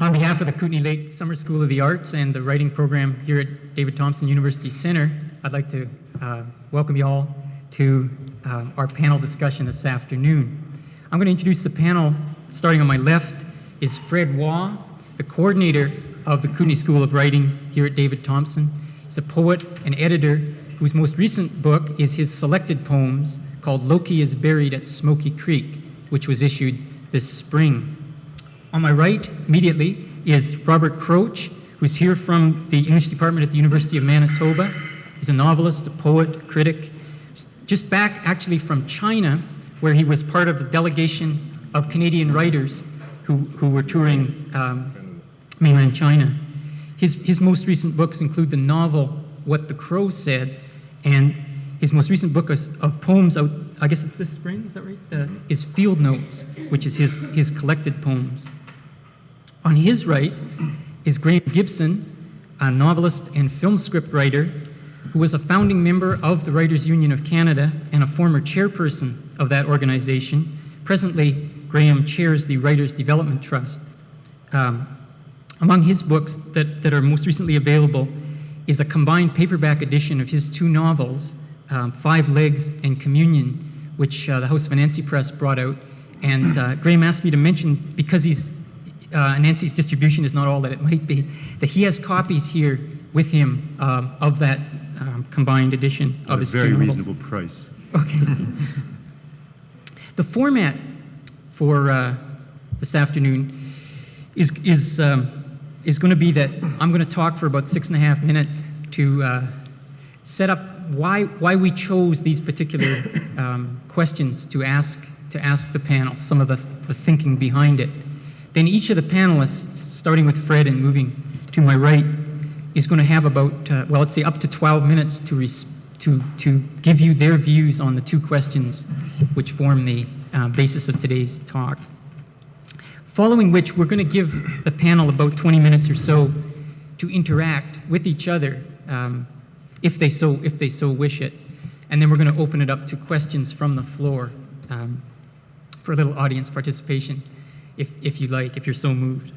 On behalf of the Kootenay Lake Summer School of the Arts and the writing program here at David Thompson University Centre, I'd like to welcome you all to our panel discussion this afternoon. I'm going to introduce the panel. Starting on my left is Fred Waugh, the coordinator of the Kootenay School of Writing here at David Thompson. He's a poet and editor whose most recent book is his selected poems called Loki is Buried at Smoky Creek, which was issued this spring. On my right, immediately, is Robert Kroetsch, who's here from the English department at the University of Manitoba. He's a novelist, a poet, critic, just back actually from China, where he was part of the delegation of Canadian writers who were touring mainland China. His most recent books include the novel What the Crow Said, and his most recent book of poems out, I guess it's this spring, is that right? Is Field Notes, which is his collected poems. On his right is Graeme Gibson, a novelist and film script writer who was a founding member of the Writers' Union of Canada and a former chairperson of that organization. Presently, Graeme chairs the Writers' Development Trust. Among his books that are most recently available is a combined paperback edition of his two novels, Five Legs and Communion, which the House of Nancy Press brought out. And Graeme asked me to mention, because Nancy's distribution is not all that it might be, that he has copies here with him of that combined edition of his two novels. At a very reasonable price. Okay. The format for this afternoon is going to be that I'm going to talk for about 6.5 minutes to set up why we chose these particular questions to ask the panel, some of the thinking behind it. Then each of the panelists, starting with Fred and moving to my right, is going to have about, let's say up to 12 minutes to give you their views on the two questions which form the basis of today's talk. Following which, we're going to give the panel about 20 minutes or so to interact with each other, if they so wish it. And then we're going to open it up to questions from the floor for a little audience participation, if you like, if you're so moved.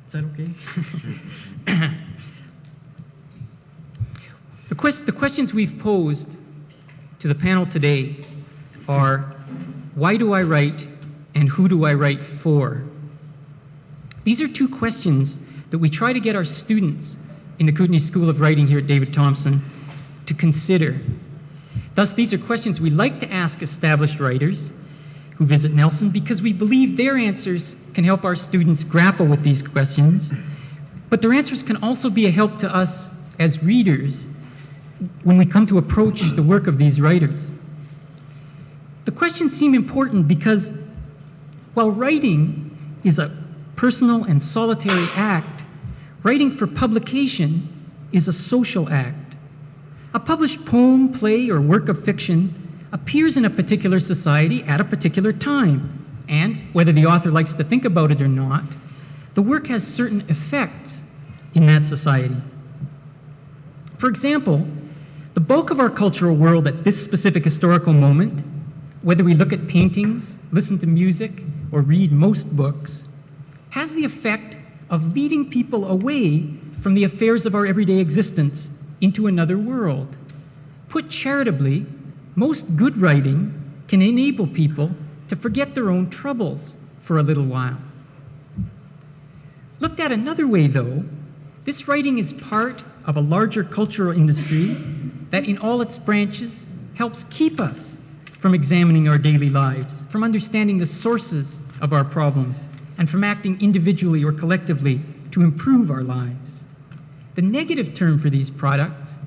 Is that okay? The questions we've posed to the panel today are, why do I write and who do I write for? These are two questions that we try to get our students in the Kootenay School of Writing here at David Thompson to consider. Thus, these are questions we like to ask established writers who visit Nelson because we believe their answers can help our students grapple with these questions, but their answers can also be a help to us as readers when we come to approach the work of these writers. The questions seem important because while writing is a personal and solitary act, writing for publication is a social act. A published poem, play, or work of fiction appears in a particular society at a particular time, and whether the author likes to think about it or not, the work has certain effects in that society. For example, the bulk of our cultural world at this specific historical moment, whether we look at paintings, listen to music, or read most books, has the effect of leading people away from the affairs of our everyday existence into another world. Put charitably, most good writing can enable people to forget their own troubles for a little while. Looked at another way, though, this writing is part of a larger cultural industry that in all its branches helps keep us from examining our daily lives, from understanding the sources of our problems, and from acting individually or collectively to improve our lives. The negative term for these products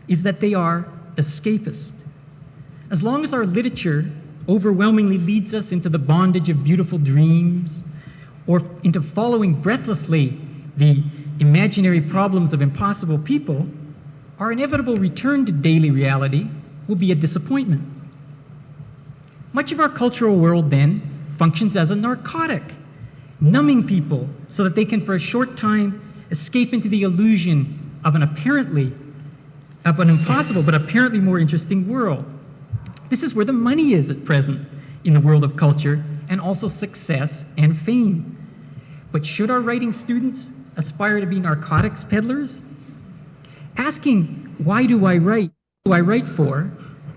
is that they are escapist. As long as our literature overwhelmingly leads us into the bondage of beautiful dreams or into following breathlessly the imaginary problems of impossible people, our inevitable return to daily reality will be a disappointment. Much of our cultural world, then, functions as a narcotic, numbing people so that they can, for a short time, escape into the illusion of an impossible but apparently more interesting world. This is where the money is at present in the world of culture, and also success and fame. But should our writing students aspire to be narcotics peddlers? Asking, why do I write for,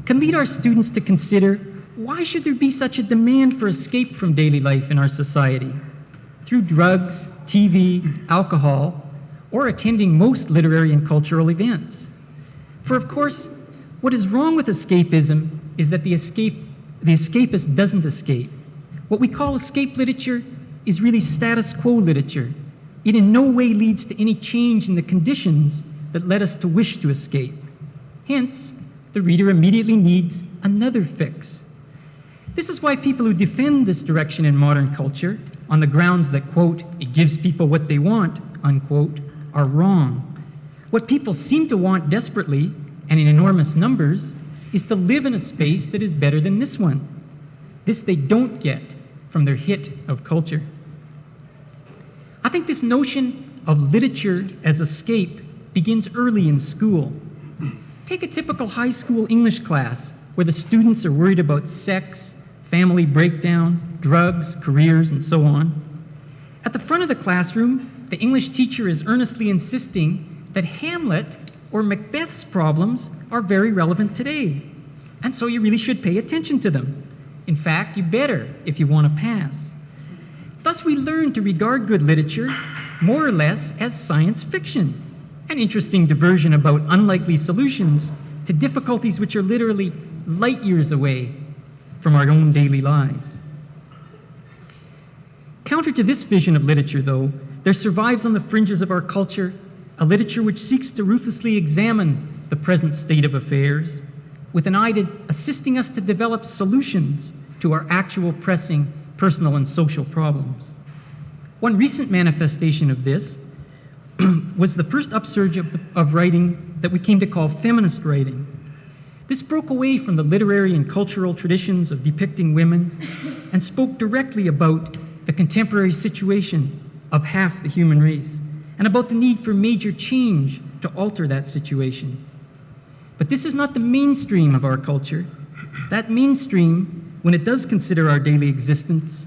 can lead our students to consider, why should there be such a demand for escape from daily life in our society? Through drugs, TV, alcohol, or attending most literary and cultural events. For of course, what is wrong with escapism is that the escapist doesn't escape. What we call escape literature is really status quo literature. It in no way leads to any change in the conditions that led us to wish to escape. Hence, the reader immediately needs another fix. This is why people who defend this direction in modern culture on the grounds that, quote, it gives people what they want, unquote, are wrong. What people seem to want desperately, and in enormous numbers, is to live in a space that is better than this one. This they don't get from their hit of culture. I think this notion of literature as escape begins early in school. Take a typical high school English class where the students are worried about sex, family breakdown, drugs, careers, and so on. At the front of the classroom, the English teacher is earnestly insisting that Hamlet or Macbeth's problems are very relevant today, and so you really should pay attention to them. In fact, you better if you want to pass. Thus, we learn to regard good literature more or less as science fiction, an interesting diversion about unlikely solutions to difficulties which are literally light years away from our own daily lives. Counter to this vision of literature, though, there survives on the fringes of our culture a literature which seeks to ruthlessly examine the present state of affairs with an eye to assisting us to develop solutions to our actual pressing personal and social problems. One recent manifestation of this was the first upsurge of writing that we came to call feminist writing. This broke away from the literary and cultural traditions of depicting women and spoke directly about the contemporary situation of half the human race and about the need for major change to alter that situation. But this is not the mainstream of our culture. That mainstream, when it does consider our daily existence,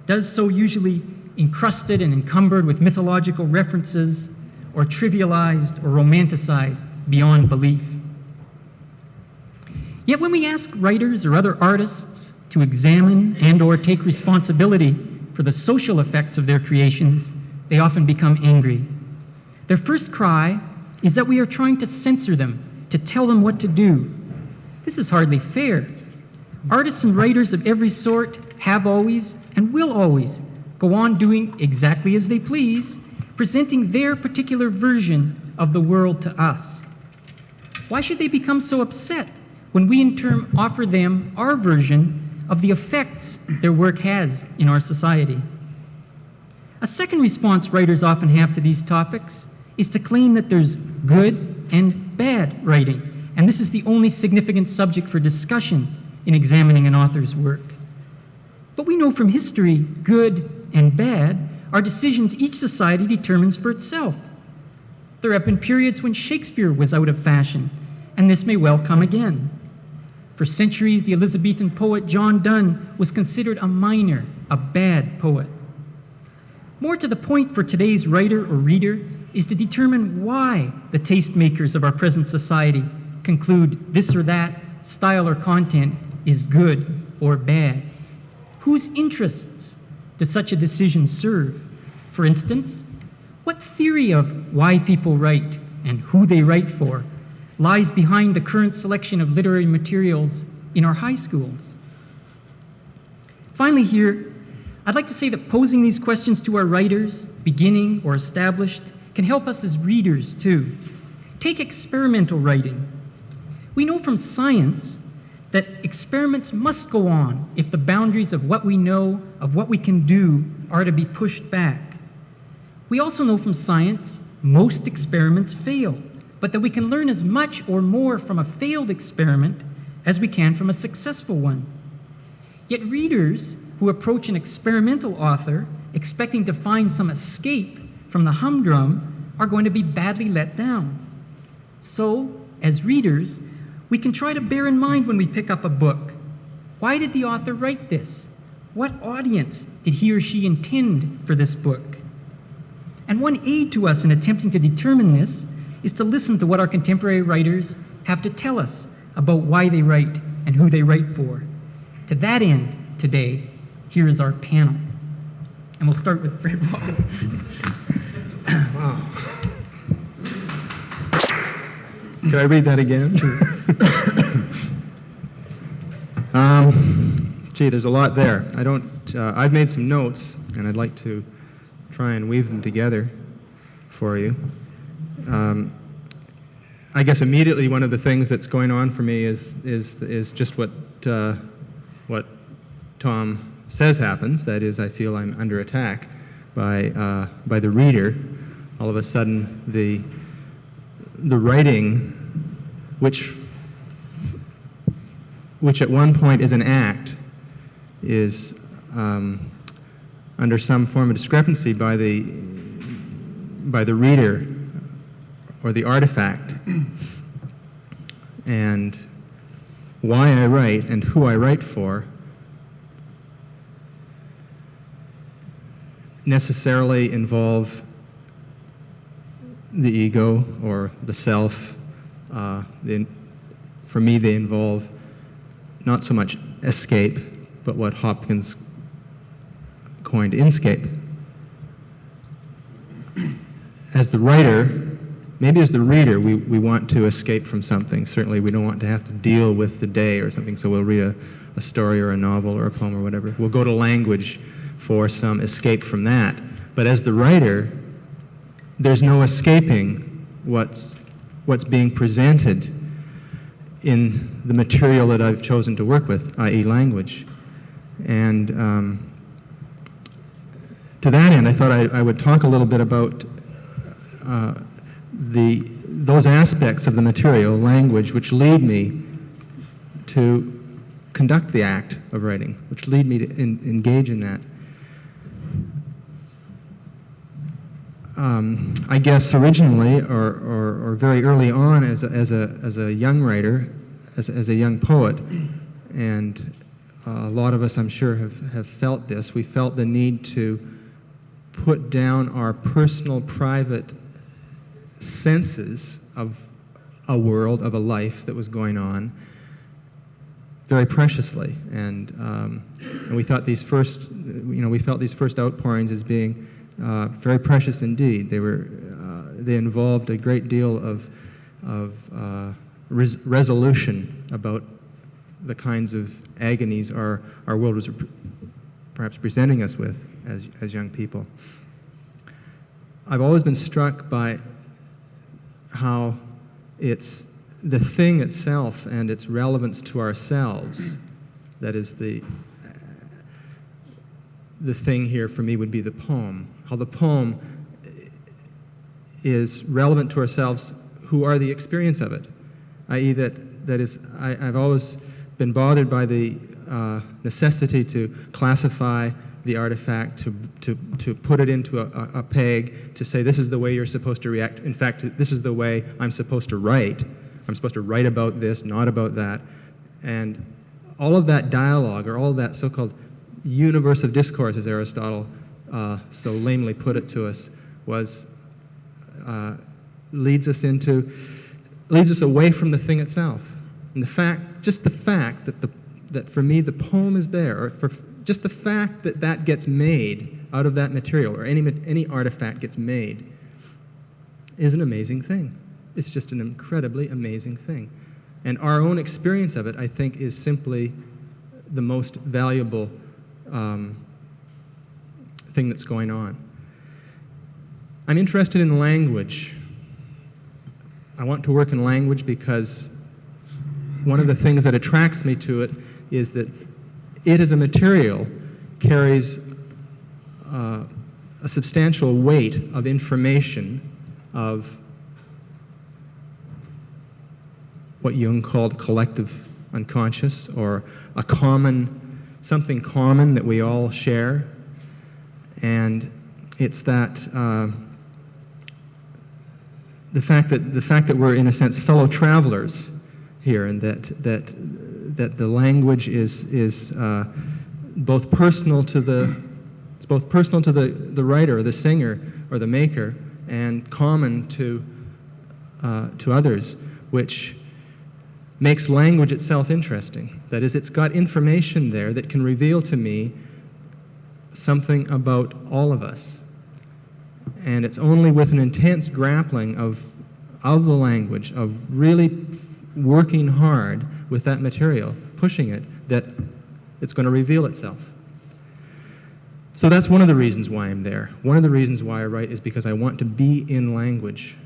does so usually encrusted and encumbered with mythological references or trivialized or romanticized beyond belief. Yet when we ask writers or other artists to examine and or take responsibility for the social effects of their creations, they often become angry. Their first cry is that we are trying to censor them, to tell them what to do. This is hardly fair. Artists and writers of every sort have always and will always go on doing exactly as they please, presenting their particular version of the world to us. Why should they become so upset when we in turn offer them our version of the effects their work has in our society? A second response writers often have to these topics is to claim that there's good and bad writing, and this is the only significant subject for discussion in examining an author's work. But we know from history, good and bad are decisions each society determines for itself. There have been periods when Shakespeare was out of fashion, and this may well come again. For centuries, the Elizabethan poet John Donne was considered a minor, a bad poet. More to the point for today's writer or reader is to determine why the tastemakers of our present society conclude this or that style or content is good or bad. Whose interests does such a decision serve? For instance, what theory of why people write and who they write for lies behind the current selection of literary materials in our high schools? Finally here, I'd like to say that posing these questions to our writers, beginning or established, can help us as readers too. Take experimental writing. We know from science that experiments must go on if the boundaries of what we know, of what we can do, are to be pushed back. We also know from science most experiments fail, but that we can learn as much or more from a failed experiment as we can from a successful one. Yet readers who approach an experimental author expecting to find some escape from the humdrum are going to be badly let down. So, as readers, we can try to bear in mind when we pick up a book, why did the author write this? What audience did he or she intend for this book? And one aid to us in attempting to determine this is to listen to what our contemporary writers have to tell us about why they write and who they write for. To that end, today, here is our panel. And we'll start with Fred Walker. Wow. Can I read that again? Gee, there's a lot there. I've made some notes, and I'd like to try and weave them together for you. I guess immediately one of the things that's going on for me is just what Tom says happens. That is, I feel I'm under attack by the reader. All of a sudden, the writing, which at one point is an act, is under some form of discrepancy by the reader or the artifact. And why I write and who I write for necessarily involve the ego or the self. For me, they involve not so much escape, but what Hopkins coined inscape. As the writer, maybe as the reader, we want to escape from something. Certainly we don't want to have to deal with the day or something, so we'll read a story or a novel or a poem or whatever. We'll go to language for some escape from that. But as the writer, there's no escaping what's being presented in the material that I've chosen to work with, i.e. language. And to that end, I thought I would talk a little bit about those aspects of the material, language, which lead me to conduct the act of writing, which lead me to engage in that. I guess originally, or very early on, as a young writer, as a young poet, and a lot of us, I'm sure, have felt this. We felt the need to put down our personal, private senses of a world, of a life that was going on, very preciously, and we thought these first, we felt these first outpourings as being very precious indeed. They involved a great deal of resolution about the kinds of agonies our world was perhaps presenting us with as young people. I've always been struck by how it's the thing itself and its relevance to ourselves that is the thing here for me would be the poem. How the poem is relevant to ourselves who are the experience of it, i.e. that is, I've always been bothered by the necessity to classify the artifact, to put it into a peg, to say this is the way you're supposed to react. In fact, this is the way I'm supposed to write. I'm supposed to write about this, not about that. And all of that dialogue, or all of that so-called universe of discourse, as Aristotle so lamely put it to us, leads us away from the thing itself. And just the fact that for me the poem is there, or for just the fact that gets made out of that material, or any artifact gets made, is an amazing thing. It's just an incredibly amazing thing. And our own experience of it, I think, is simply the most valuable thing that's going on. I'm interested in language. I want to work in language because one of the things that attracts me to it is that it as a material carries a substantial weight of information, of what Jung called collective unconscious, or something common that we all share. And it's that the fact that we're in a sense fellow travelers here, and that the language is both personal to the writer or the singer or the maker, and common to others, which makes language itself interesting. That is, it's got information there that can reveal to me something about all of us. And it's only with an intense grappling of the language, of really working hard with that material, pushing it, that it's going to reveal itself. So that's one of the reasons why I'm there. One of the reasons why I write is because I want to be in language.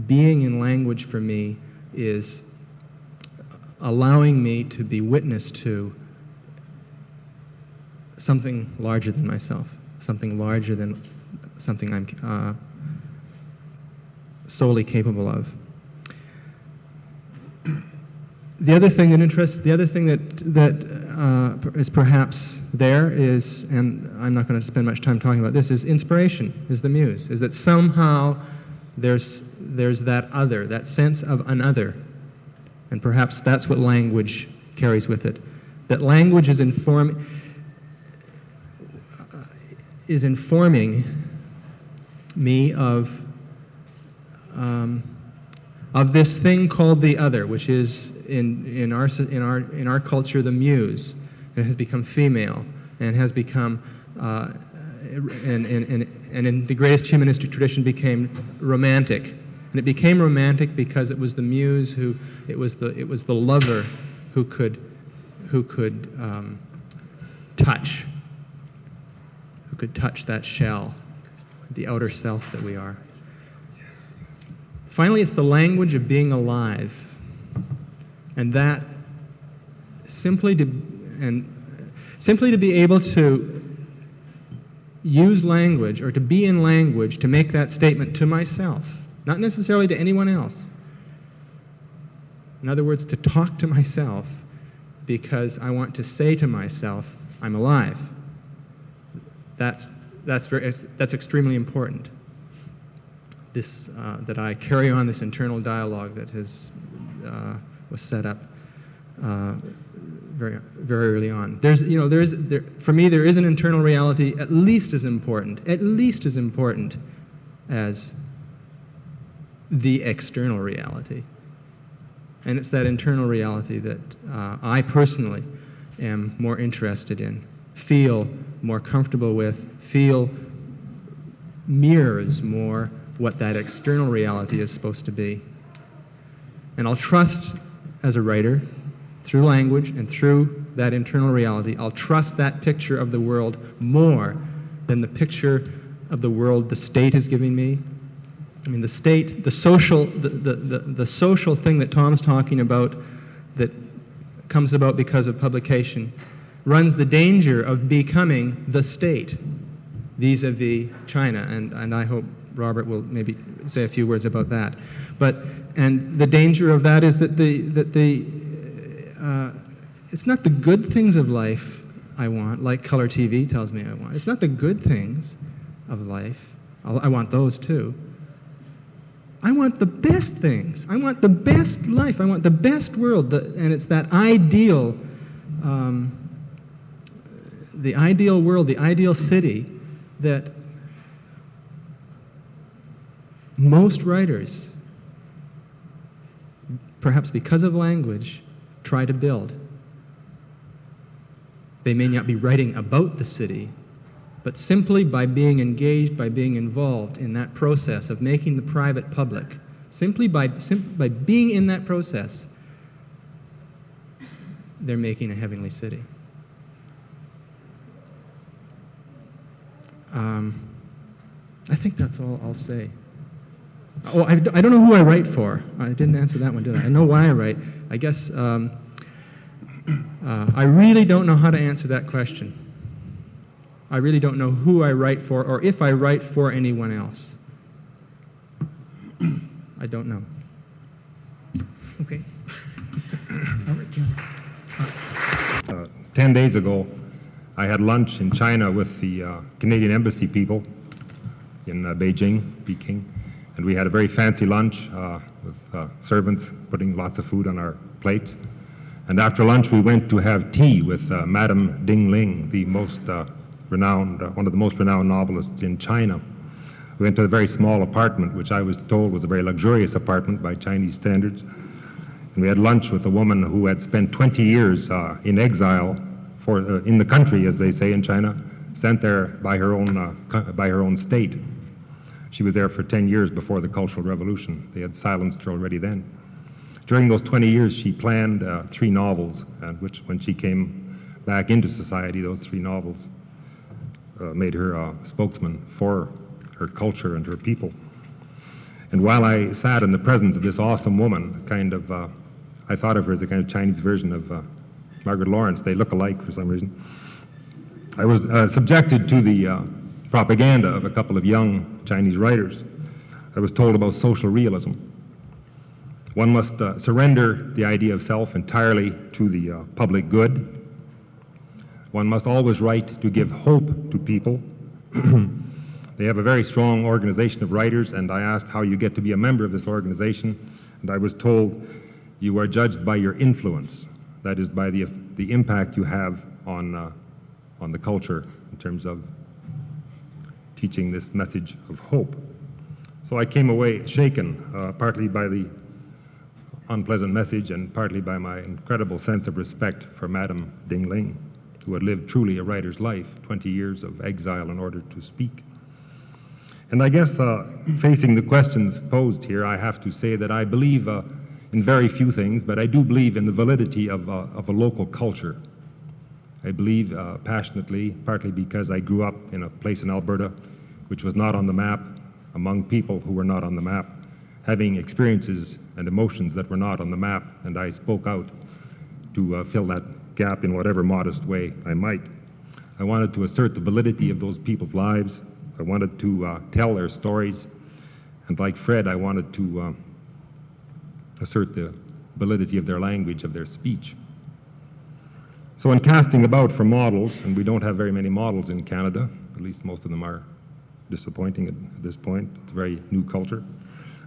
Being in language for me is allowing me to be witness to something larger than myself, something larger than something I'm solely capable of. The other thing that is perhaps there is, and I'm not going to spend much time talking about this, is inspiration, is the muse, is that somehow there's that other, that sense of an other, and perhaps that's what language carries with it. That language is informing me of this thing called the other, which is in our culture the muse. It has become female and has become and in the greatest humanistic tradition became romantic. And it became romantic because it was the muse it was the lover who could touch that shell, the outer self that we are. Finally, it's the language of being alive, and that simply to be able to use language or to be in language to make that statement to myself, not necessarily to anyone else. In other words, to talk to myself because I want to say to myself, I'm alive. That's extremely important. That I carry on this internal dialogue that was set up very very early on. For me there is an internal reality at least as important as the external reality, and it's that internal reality that I personally am more interested in, feel more comfortable with, feel mirrors more what that external reality is supposed to be. And I'll trust, as a writer, through language and through that internal reality, I'll trust that picture of the world more than the picture of the world the state is giving me. I mean, the state, the social thing that Tom's talking about that comes about because of publication runs the danger of becoming the state vis-a-vis China, and I hope Robert will maybe say a few words about that. And the danger of that is that it's not the good things of life I want, like color TV tells me I want. It's not the good things of life. I want those too. I want the best things. I want the best life. I want the best world. And it's that ideal, the ideal world, the ideal city that most writers, perhaps because of language, try to build. They may not be writing about the city, but simply by being engaged, by being involved in that process of making the private public, simply by being in that process, they're making a heavenly city. I think that's all I'll say. Oh, I don't know who I write for. I didn't answer that one, did I? I know why I write. I guess I really don't know how to answer that question. I really don't know who I write for or if I write for anyone else. I don't know. Okay. Robert, 10 days ago, I had lunch in China with the Canadian Embassy people in Beijing, Peking, and we had a very fancy lunch with servants putting lots of food on our plates. And after lunch, we went to have tea with Madame Ding Ling, the most renowned, one of the most renowned novelists in China. We went to a very small apartment, which I was told was a very luxurious apartment by Chinese standards. And we had lunch with a woman who had spent 20 years in exile in the country, as they say in China, sent there by her own state. She was there for 10 years before the Cultural Revolution. They had silenced her already then. During those 20 years, she planned 3 novels, which, when she came back into society, those 3 novels made her a spokesman for her culture and her people. And while I sat in the presence of this awesome woman, I thought of her as a kind of Chinese version of Margaret Lawrence. They look alike for some reason. I was subjected to the propaganda of a couple of young Chinese writers. I was told about social realism. One must surrender the idea of self entirely to the public good. One must always write to give hope to people. They have a very strong organization of writers, and I asked how you get to be a member of this organization, and I was told you are judged by your influence. That is, by the impact you have on the culture in terms of teaching this message of hope. So I came away shaken, partly by the unpleasant message and partly by my incredible sense of respect for Madame Ding Ling, who had lived truly a writer's life, 20 years of exile in order to speak. And I guess facing the questions posed here, I have to say that I believe in very few things, but I do believe in the validity of a local culture. I believe passionately, partly because I grew up in a place in Alberta which was not on the map, among people who were not on the map, having experiences and emotions that were not on the map, and I spoke out to fill that gap in whatever modest way I might. I wanted to assert the validity of those people's lives. I wanted to tell their stories, and like Fred, I wanted to assert the validity of their language, of their speech. So in casting about for models, and we don't have very many models in Canada, at least most of them are disappointing at this point. It's a very new culture.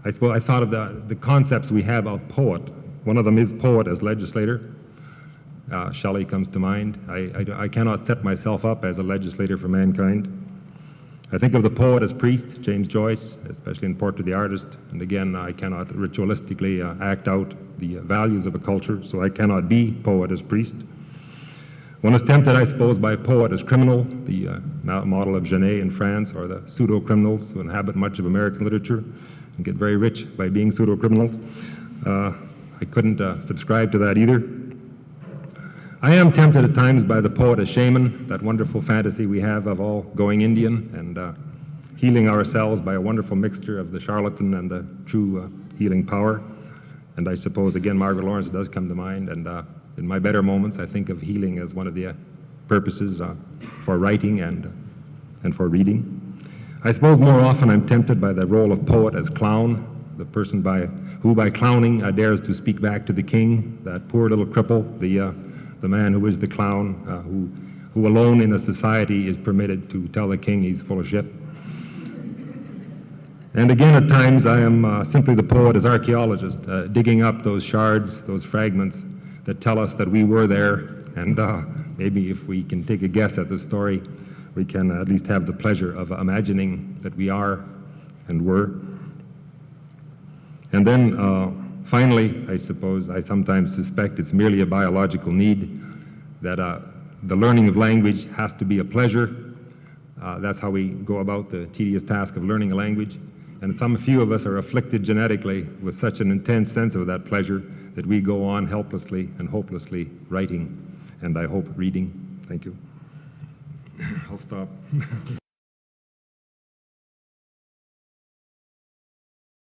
I thought of the concepts we have of poet. One of them is poet as legislator. Shelley comes to mind. I cannot set myself up as a legislator for mankind. I think of the poet as priest, James Joyce, especially in Portrait of the Artist. And again, I cannot ritualistically act out the values of a culture, so I cannot be poet as priest. One is tempted, I suppose, by poet as criminal, the model of Genet in France, or the pseudo-criminals who inhabit much of American literature and get very rich by being pseudo-criminals. I couldn't subscribe to that either. I am tempted at times by the poet as shaman, that wonderful fantasy we have of all going Indian and healing ourselves by a wonderful mixture of the charlatan and the true healing power. And I suppose, again, Margaret Lawrence does come to mind, and in my better moments, I think of healing as one of the purposes for writing and for reading. I suppose more often I'm tempted by the role of poet as clown, the person who by clowning dares to speak back to the king, that poor little cripple, the man who is the clown, who alone in a society is permitted to tell the king he's full of shit. And again, at times, I am simply the poet as archaeologist, digging up those shards, those fragments that tell us that we were there, and maybe if we can take a guess at the story, we can at least have the pleasure of imagining that we are and were. And then finally, I suppose, I sometimes suspect it's merely a biological need, that the learning of language has to be a pleasure. That's how we go about the tedious task of learning a language. And some few of us are afflicted genetically with such an intense sense of that pleasure that we go on helplessly and hopelessly writing, and I hope reading. Thank you. I'll stop.